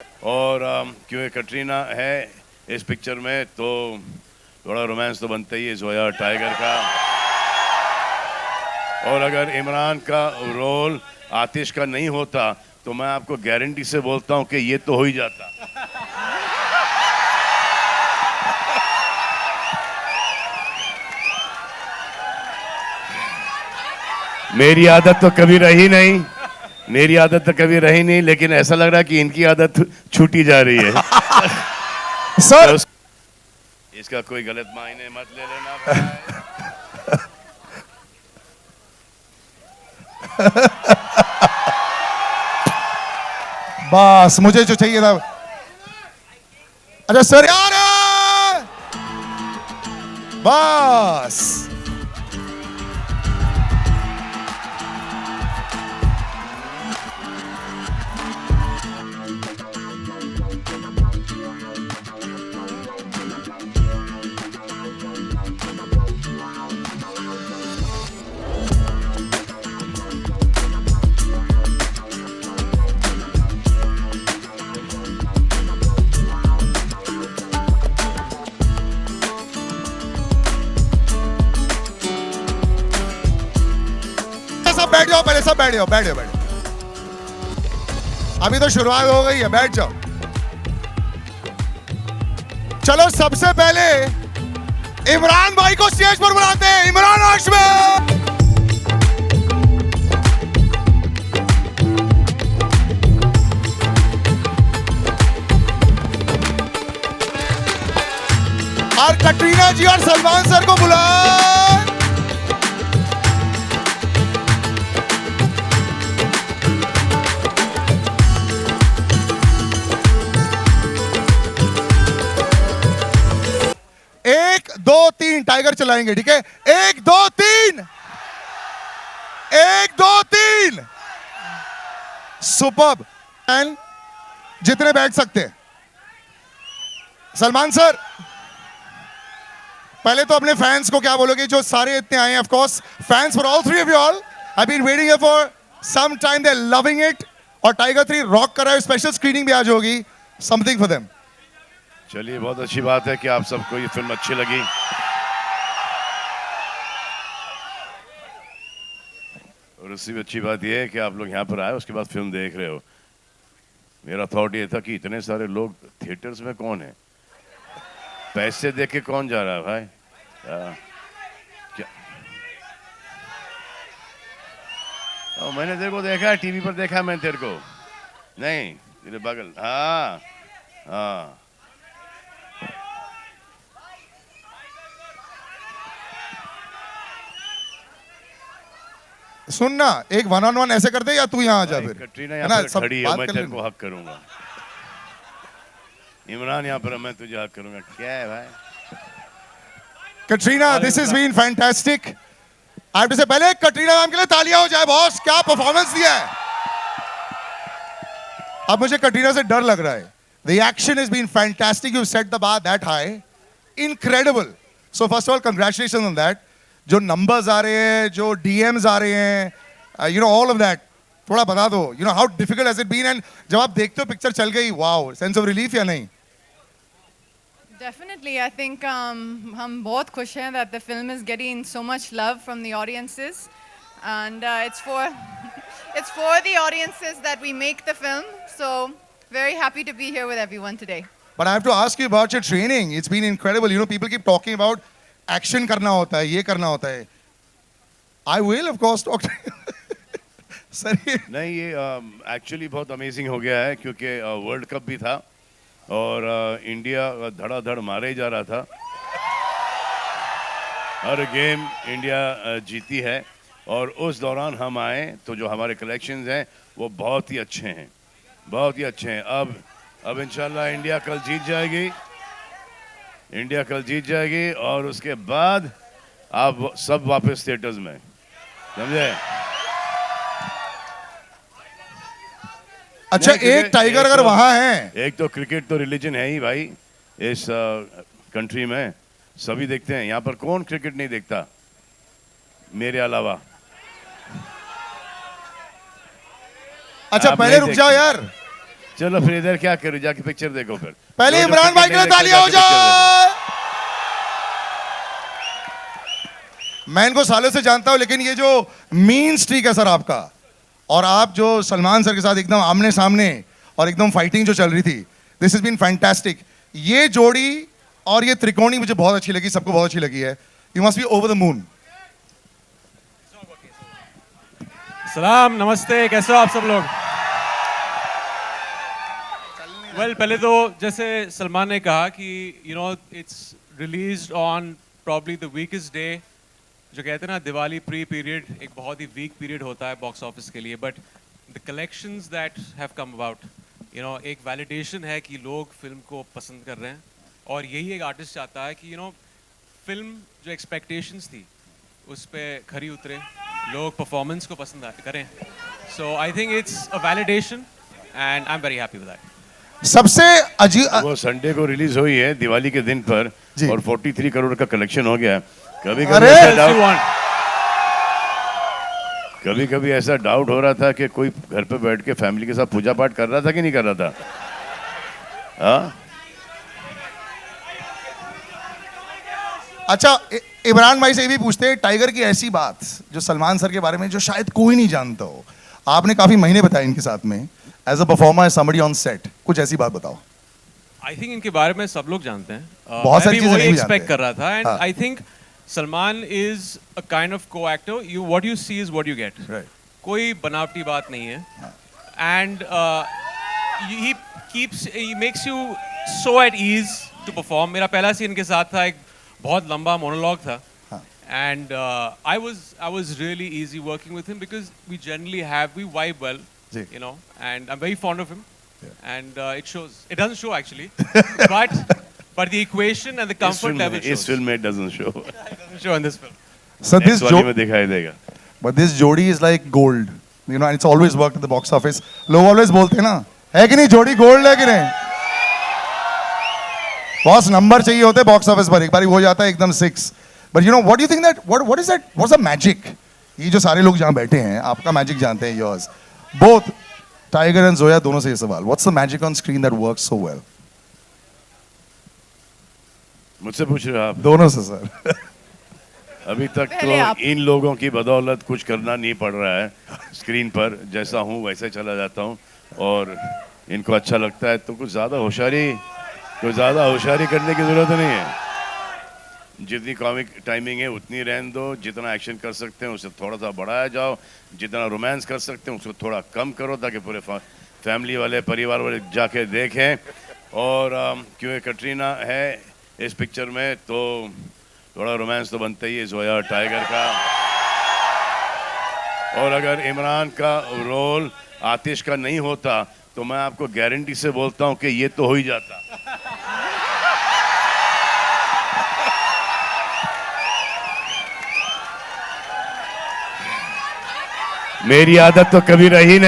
और क्योंकि कटरीना है इस पिक्चर में तो थोड़ा रोमांस तो बनता ही है जोया टाइगर का। और अगर इमरान का रोल आतिश का नहीं होता तो मैं आपको गारंटी से बोलता हूं कि ये तो हो ही जाता। मेरी आदत तो कभी रही नहीं, मेरी आदत तो कभी रही नहीं, लेकिन ऐसा लग रहा है कि इनकी आदत छूटी जा रही है। सर तो इसका कोई गलत मायने मत ले लेना भाई। बस मुझे जो चाहिए था। अच्छा सर यार, बस सब बैठ जाओ, पहले सब बैठ जाओ, बैठ जाओ, बैठ जाओ। अभी तो शुरुआत हो गई है, बैठ जाओ। चलो सबसे पहले इमरान भाई को स्टेज पर बुलाते हैं। इमरान हाशमी, और कटरीना जी और सलमान सर को बुलाओ। एक दो तीन टाइगर चलाएंगे, ठीक है? एक दो तीन, एक दो तीन। सुपर्ब। जितने बैठ सकते हैं। सलमान सर, पहले तो अपने फैंस को क्या बोलोगे जो सारे इतने आए हैं? Of course fans for all three of you all I been waiting here for some time, they are loving it. और टाइगर 3 रॉक कर रहा है, स्पेशल स्क्रीनिंग भी आज होगी। Something for them. चलिए, बहुत अच्छी बात है कि आप सबको ये फिल्म अच्छी लगी। और उससे भी अच्छी बात यह है कि आप लोग यहाँ पर आए उसके बाद फिल्म देख रहे हो। मेरा थॉट ये था कि इतने सारे लोग थिएटर्स में कौन है, पैसे दे के कौन जा रहा है भाई? क्या मैंने तेरे को देखा है, टीवी पर देखा है मैंने तेरे को। नहीं, तेरे बगल। हाँ हाँ, सुनना, एक वन ऑन वन ऐसे करते या तू यहाँ आ जा फिर। कटरीना है यहाँ ना, पर सब खड़ी है, बात मैं कर तेरे लेंगे। को हक करूंगा। इमरान यहाँ पर है, मैं तुझे हक करूंगा। क्या है भाई? Katrina, this is been fantastic. I have to say, पहले कटरीना मैम के लिए तालियां हो जाए बॉस, क्या परफॉर्मेंस दिया है। अब मुझे कटरीना से डर लग रहा है। The action is been fantastic, you set the bar that high, incredible. So first of all congratulation on that. जो नंबर्स आ रहे हैं, जो डीएम्स आ रहे हैं, you know all of that, थोड़ा बता दो। You know how difficult has it been, and जब आप देखते हो पिक्चर चल गई, वाओ, सेंस ऑफ रिलीफ या नहीं? Definitely, I think हम बहुत खुश हैं that the film is getting so much love from the audiences, and it's for it's for the audiences that we make the film. So very happy to be here with everyone today. But I have to ask you about your training. It's been incredible. You know, people keep talking about action करना होता है, ये करना होता है. I will of course talk to you. Sir नहीं, ये actually बहुत अमेजिंग हो गया है क्योंकि वर्ल्ड कप भी था और इंडिया धड़ाधड़ मारे ही जा रहा था। हर गेम इंडिया जीती है और उस दौरान हम आए तो जो हमारे कलेक्शंस हैं वो बहुत ही अच्छे हैं, बहुत ही अच्छे हैं। अब इंशाल्लाह इंडिया कल जीत जाएगी, इंडिया कल जीत जाएगी और उसके बाद आप सब वापस थिएटर्स में, समझे? अच्छा, एक टाइगर अगर वहां है, एक तो क्रिकेट तो रिलीजन है ही भाई इस कंट्री में, सभी देखते हैं। यहाँ पर कौन क्रिकेट नहीं देखता मेरे अलावा? अच्छा आप पहले नहीं रुक जाओ देखते। यार, चलो फिर इधर क्या करो, जाके पिक्चर देखो फिर। पहले जो इमरान भाई के लिए टिकट नहीं तालियां हो देखो, जाके जाए। मैं इनको सालों से जानता हूं, लेकिन ये जो मीन स्ट्रीक है सर आपका, और आप जो सलमान सर के साथ एकदम आमने सामने और एकदम फाइटिंग जो चल रही थी, दिस इज बीन फैंटास्टिक। ये जोड़ी और ये त्रिकोणी मुझे बहुत अच्छी लगी, सबको बहुत अच्छी लगी है। You must be over the moon. सलाम, नमस्ते, कैसे हो आप सब लोग? वेल, पहले तो जैसे सलमान ने कहा कि it's released on probably the weakest day. जो कहते हैं ना, दिवाली प्री पीरियड एक बहुत ही वीक पीरियड होता है बॉक्स ऑफिस के लिए, but the collections that have come about, एक वैलिडेशन है कि लोग फिल्म को पसंद कर रहे हैं। और यही एक आर्टिस्ट चाहता है कि फिल्म जो एक्सपेक्टेशंस थी उस पर खरी उतरे, लोग परफॉर्मेंस को पसंद करें। So I think it's a validation and I am very happy with that. सबसे अजीब, वो संडे को रिलीज हुई है दिवाली के दिन पर, जी। और 43 करोड़ का कलेक्शन हो गया। कभी अरे! कभी ऐसा डाउट हो रहा था कि कोई घर पे बैठ के फैमिली के साथ पूजा पाठ कर रहा था कि नहीं कर रहा था। हाँ, अच्छा इमरान भाई से ये भी पूछते हैं, टाइगर की ऐसी बात जो सलमान सर के बारे में जो शायद कोई नहीं जानता हो, आपने काफी महीने बताए इनके साथ में as a performer, as somebody on set, कुछ ऐसी बात बताओ। आई थिंक इनके बारे में सब लोग जानते हैं। बहुत सारी चीजें नहीं एक्सपेक्ट जानते। कर रहा था, एंड हाँ। I think Salman is a kind of co actor. What you see is what you get. Right. कोई बनावटी बात नहीं है, and he makes you so at ease to perform. मेरा पहला सीन के साथ था, एक बहुत लंबा मोनोलॉग था, and I was really easy working with him because we vibe well, जी। And I am very fond of him, and it shows. It doesn't show actually, but the equation and the comfort level shows. इस film में doesn't show। It doesn't show in this film. So Next वाली में दिखाई देगा। but this जोड़ी is like gold, and it's always worked at the box office. लोग always बोलते हैं ना, है कि नहीं जोड़ी गोल्ड है कि नहीं? बॉस नंबर चाहिए होते बॉक्स ऑफिस पर, एक बार हो जाता है एकदम 6। But what do you think that what is that? What's the magic? ये जो सारे लोग जहाँ बैठे हैं, आपका मैजिक जानते हैं, yours both tiger and Zoya, दोनों से ये सवाल, what's the magic on screen that works so well? मुझसे पूछ रहे हो आप? दोनों से सर। अभी तक पहले तो आप। इन लोगों की बदौलत कुछ करना नहीं पड़ रहा है स्क्रीन पर। जैसा हूँ वैसे चला जाता हूँ, और इनको अच्छा लगता है, तो कुछ ज़्यादा होशियारी करने की ज़रूरत नहीं है। जितनी कॉमिक टाइमिंग है उतनी रहने दो, जितना एक्शन कर सकते हैं उससे थोड़ा सा बढ़ाया जाओ, जितना रोमांस कर सकते हैं उसको थोड़ा कम करो, ताकि पूरे फैमिली वाले, परिवार वाले जाके देखें। और क्योंकि कटरीना है इस पिक्चर में, तो थोड़ा रोमांस तो बनता ही है जोया और टाइगर का। और अगर इमरान का रोल आतिश का नहीं होता, तो मैं आपको गारंटी से बोलता हूँ कि ये तो हो ही जाता। मेरी आदत तो कभी रही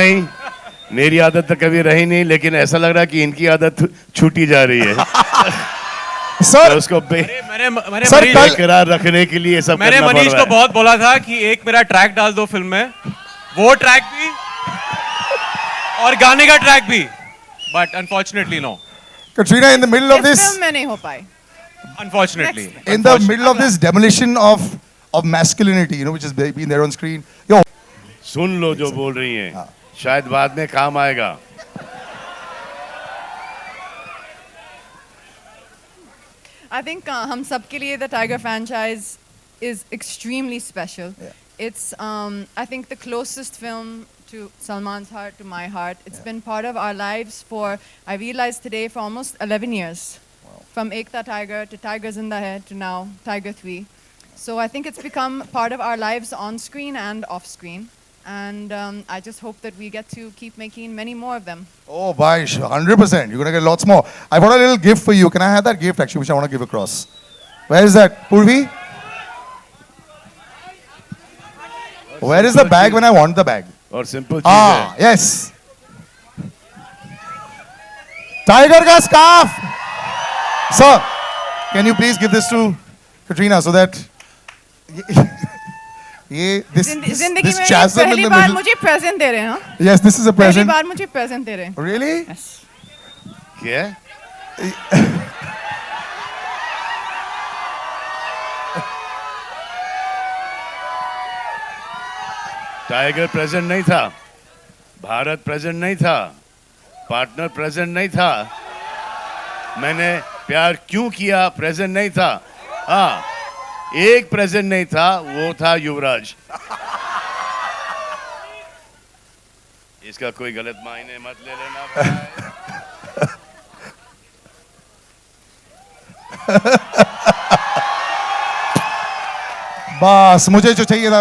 नहीं, लेकिन ऐसा लग रहा है कि इनकी आदत छूटी जा रही है। सर तो उसको मैंने सर, मनीष- कल- बेकरार रखने के लिए सब मैंने करना पड़ मनीष रहा को है। बहुत बोला था कि एक मेरा ट्रैक डाल दो फिल्म में, वो ट्रैक भी और गाने का ट्रैक भी, but unfortunately no. Katrina, in the middle of इस this, फिल्म में नहीं हो पाई। Unfortunately in the middle of this demolition of masculinity, which has been there on screen, yo, सुन लो जो बोल रही हैं, शायद बाद में काम आएगा। I think हम सब के लिए the Tiger franchise is extremely special. Yeah. It's I think the closest film to Salman's heart, to my heart. It's been part of our lives for, I realized today, for almost 11 years. From Ekta Tiger to Tigers in the Head to now Tiger 3. So I think it's become part of our lives on screen and off screen. And I just hope that we get to keep making many more of them. oh, bye, 100%. You're gonna get lots more. I got a little gift for you. Can I have that gift actually, which I want to give across? Where is that, Purvi? Where is the bag when I want the bag? और simple चीज Ah, है, yes. Tiger ka scarf. Sir, can you please give this to Katrina so that this जिंदगी this में chasm in पहली the bar middle. मुझे present दे रहे हैं, हाँ? Yes, this is a पहली present. बार मुझे present दे रहे हैं. Really? Yes. क्या? टाइगर प्रेजेंट नहीं था, भारत प्रेजेंट नहीं था, पार्टनर प्रेजेंट नहीं था, मैंने प्यार क्यों किया प्रेजेंट नहीं था। हाँ, एक प्रेजेंट नहीं था, वो था युवराज। इसका कोई गलत मायने मत ले लेना भाई। बस मुझे जो चाहिए था।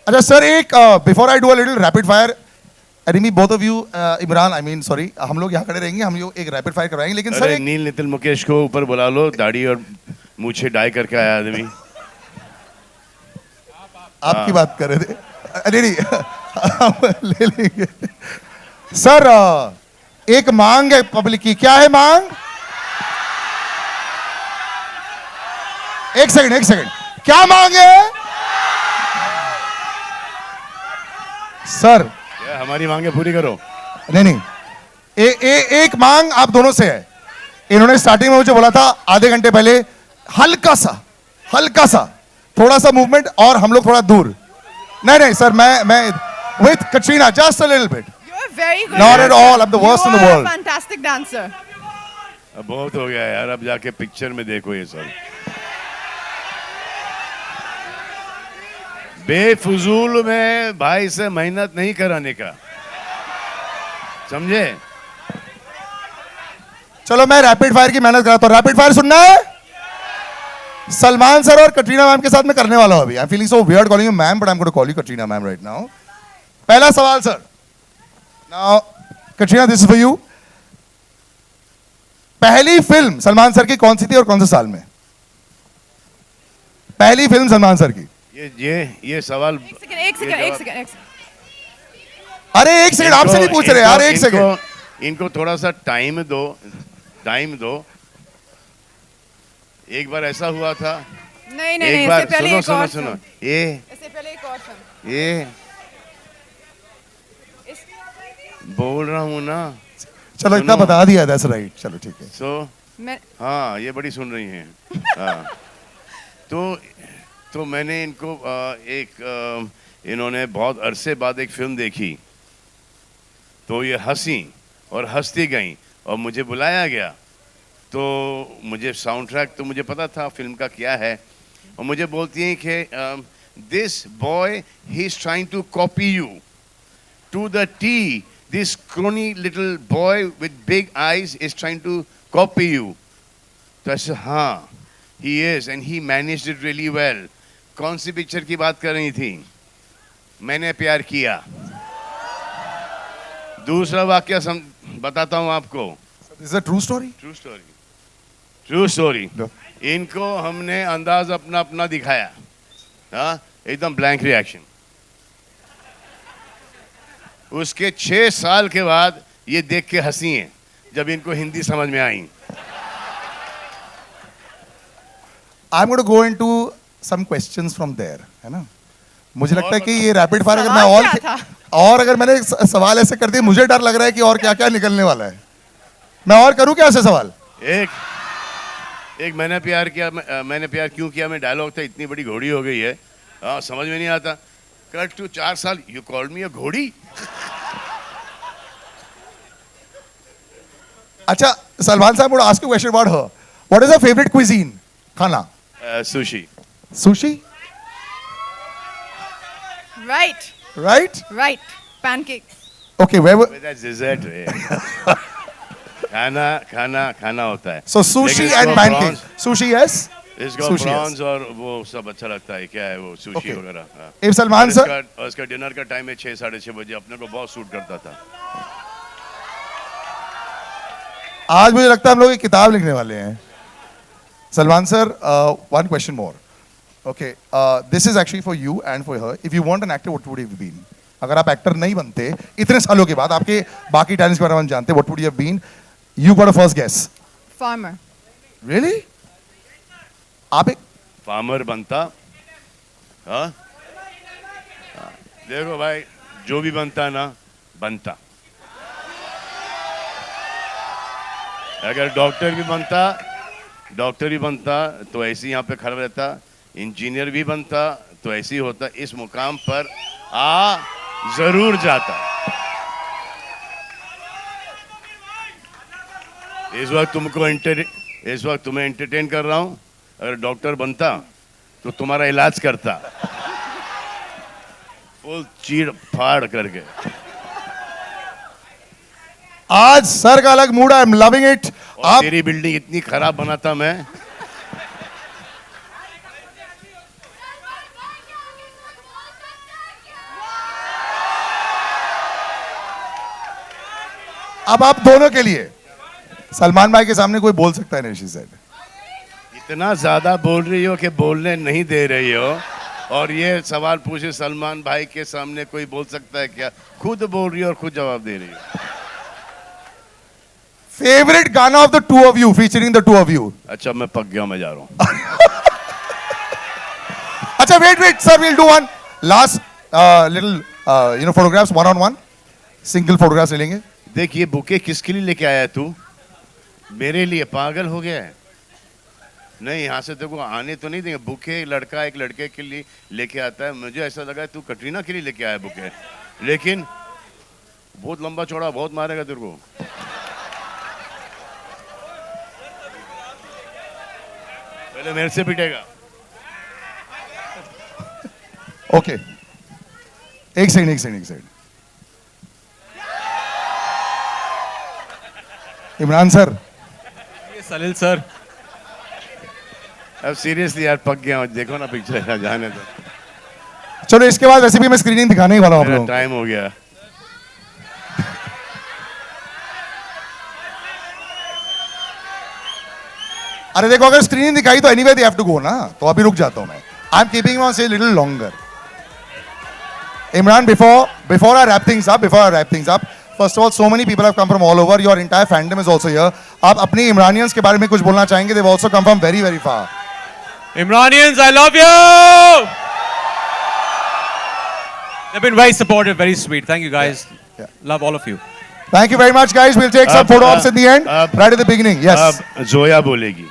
अच्छा सर, एक before I do a little rapid fire, enemy both of you, Imran I mean sorry, हम लोग यहाँ खड़े रहेंगे, हम लोग एक रैपिड फायर करवाएंगे, लेकिन सर अरे नील नितिन मुकेश को ऊपर बुला लो, दाढ़ी और मूछे डाई करके आया आदमी। आपकी बात कर रहे थे। अरे नहीं, हम ले लेंगे। सर एक मांग है पब्लिक की, क्या है मांग? एक सेकंड, क्या मांग है सर? क्या हमारी मांगे पूरी करो। नहीं, एक मांग आप दोनों से है। इन्होंने स्टार्टिंग में मुझे बोला था आधे घंटे पहले, हल्का सा थोड़ा सा मूवमेंट और हम लोग थोड़ा दूर। नहीं सर, मैं with Katrina just a little bit. You're very good. Not at all. I'm the worst in the You are world. a fantastic dancer. अब बहुत हो गया यार, अब जाके पिक्चर में देखो ये सब। बेफजूल में भाई से मेहनत नहीं कराने का, समझे? चलो मैं रैपिड फायर की मेहनत कराता हूं। रैपिड फायर सुनना है? सलमान सर और कटरीना मैम के साथ मैं करने वाला हूं अभी। I am feeling so weird calling you ma'am, but I am going to call you Katrina ma'am right now. पहला सवाल sir, now Katrina this is for you. पहली फिल्म सलमान सर की कौन सी थी और कौन से साल में? पहली फिल्म सलमान सर की। ये सवाल। एक सेकंड। अरे एक सेकंड, आपसे नहीं पूछ रहे यार, एक सेकंड। इनको थोड़ा सा टाइम दो। एक बार ऐसा हुआ था। नहीं, एक बार इससे पहले एक और सुनो, film। ये इससे पहले एक और film। ये बोल रहा हूँ ना। चलो इतना सुनो। बता दिया, दैट्स राइट, चलो ठीक है। मैं हाँ, ये बड़ी सुन रही हैं। हाँ, तो मैंने इनको इन्होंने बहुत अरसे बाद एक फिल्म देखी, तो ये हंसी और हंसती गई और मुझे बुलाया गया। तो मुझे साउंड ट्रैक तो मुझे पता था फिल्म का क्या है, और मुझे बोलती हैं कि this boy he is trying to copy you to the T, this scrawny little boy with big eyes is trying to copy you. तो ऐसे हाँ, he is and he managed it really well। कौन सी picture की बात कर रही थी? मैंने प्यार किया। दूसरा वाक्य बताता हूं आपको। Is it a true story? True story. No. इनको हमने अंदाज अपना दिखाया, हाँ, एकदम ब्लैंक रिएक्शन। उसके 6 साल के बाद ये देख के हंसी हैं जब इनको हिंदी समझ में आई। I'm going to go into some questions from there, है ना? मुझे लगता है कि ये रैपिड फायर अगर मैं सवाल क्या और अगर मैंने सवाल ऐसे कर दिए, मुझे डर लग रहा है कि और क्या क्या निकलने वाला है। मैं और करूं क्या ऐसे सवाल? एक मैंने प्यार क्यों किया मैं डायलॉग था, इतनी बड़ी घोड़ी हो गई है, हाँ, समझ में नहीं आता। कट टू 4 साल, यू कॉल्ड मी अ घोड़ी। अच्छा सलमान साहब, would ask you a question about her. What is her favorite cuisine? खाना? Sushi. Sushi? Right. Pancakes. Okay, where were... That's dessert है। खाना होता है। So sushi लेकिन and इसको pancakes. Sushi yes? इसको Sushi, प्रॉन्स और वो सब अच्छा लगता है। क्या है वो सुशी Okay. वगैरह, हाँ। If Salman sir... और इसका डिनर का टाइम है 6 साढ़े 6 बजे, अपने को बहुत सूट करता था। आज मुझे लगता है हम लोग एक किताब लिखने वाले हैं। Salman sir, one question more. Okay, this is actually for you and for her. If you want an actor, what would you have been? अगर आप एक्टर नहीं बनते इतने सालों के बाद, आपके बाकी टैलेंट्स के बारे में हम जानते, what would you have been? You got a first guess. Farmer. Really? आप एक फार्मर बनता, हाँ? देखो भाई, जो भी बनता ना बनता। अगर डॉक्टर भी बनता तो ऐसे ही यहाँ पे खड़ा रहता, इंजीनियर भी बनता तो ऐसे ही होता, इस मुकाम पर आ जरूर जाता। इस वक्त तुम्हें एंटरटेन कर रहा हूँ, अगर डॉक्टर बनता तो तुम्हारा इलाज करता फुल चीड़ फाड़ करके। आज सर का अलग मूड है, आई एम लविंग इट। और तेरी बिल्डिंग इतनी खराब बनाता मैं। अब आप दोनों के लिए सलमान भाई के सामने कोई बोल सकता है नहीं, शी सेड। इतना ज्यादा बोल रही हो कि बोलने नहीं दे रही हो, और ये सवाल पूछे सलमान भाई के सामने कोई बोल सकता है क्या? खुद बोल रही हो और खुद जवाब दे रही हो। फेवरेट गाना of the two of you, featuring the two of you. अच्छा मैं पक गया, मैं जा रहा हूँ। अच्छा wait sir, will do one last little photographs, one on one, single photographs ले लेंगे। देख ये बुके किसके लिए लेके आया है तू? मेरे लिए? पागल हो गया है? नहीं, यहाँ से तेरे को आने तो नहीं देंगे। बुके लड़का एक लड़के के लिए लेके आता है, मुझे ऐसा लगा तू कटरीना के लिए लेके आया बुके, लेकिन बहुत लंबा चौड़ा बहुत मारेगा तेरे को। पहले मेरे से पिटेगा। ओके एक सेकंड। इमरान सर, ये सलील सर, अब सीरियसली यार पक गया हूँ, देखो ना पिक्चर, जाने दो। चलो इसके बाद वैसे भी मैं स्क्रीनिंग दिखाने ही वाला हूँ आप मेरा लोगों को। टाइम हो गया। अरे देखो, अगर स्क्रीनिंग दिखाई तो anyway they have to go ना, तो अभी रुक जाता हूँ मैं। I am keeping on say little longer. Imran, before I wrap things up, first of all, so many people have come from all over. Your entire fandom is also here. आप अपनी Imranians के बारे में कुछ बोलना चाहेंगे? They've also come from very, very far. Imranians, I love you. They've been very supportive, very sweet. Thank you guys. Yeah. Love all of you. Thank you very much, guys. We'll take some photo ops in the end, right at the beginning. Yes. अब जोया बोलेगी।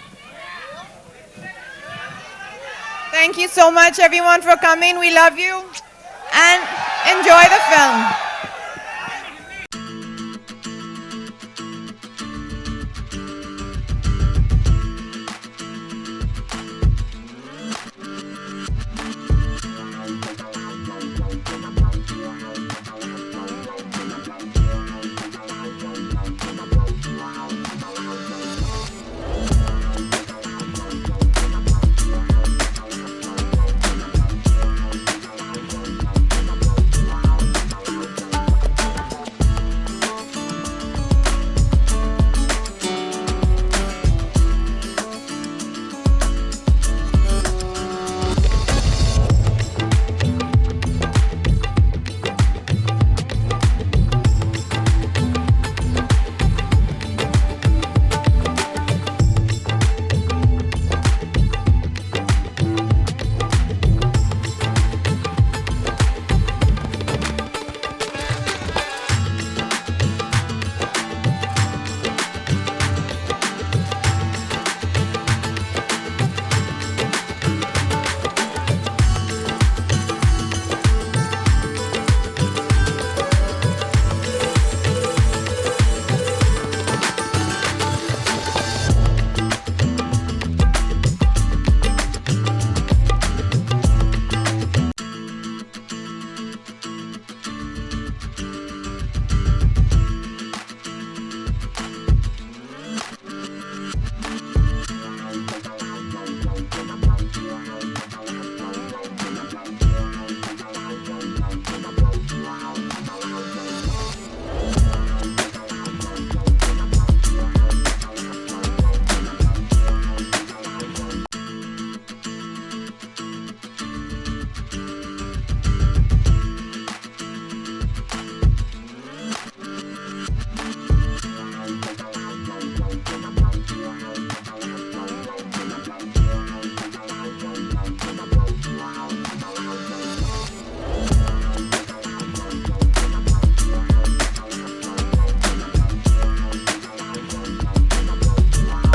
Thank you so much, everyone, for coming. We love you and enjoy the film.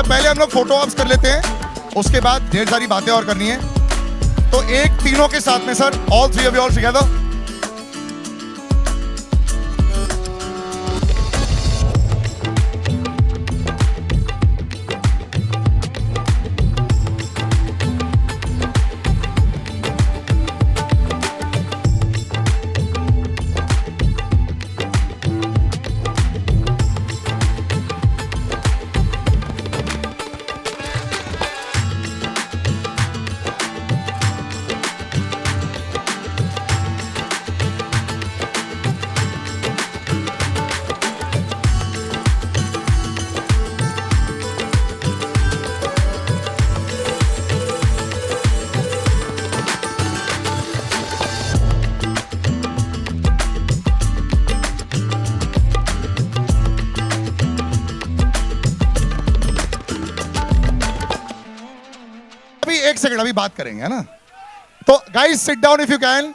तो पहले हम लोग photo ops कर लेते हैं, उसके बाद ढेर सारी बातें और करनी है। तो एक तीनों के साथ में sir, all three of you all together. अभी एक सेकंड, अभी बात करेंगे, है ना? तो guys sit down if you can.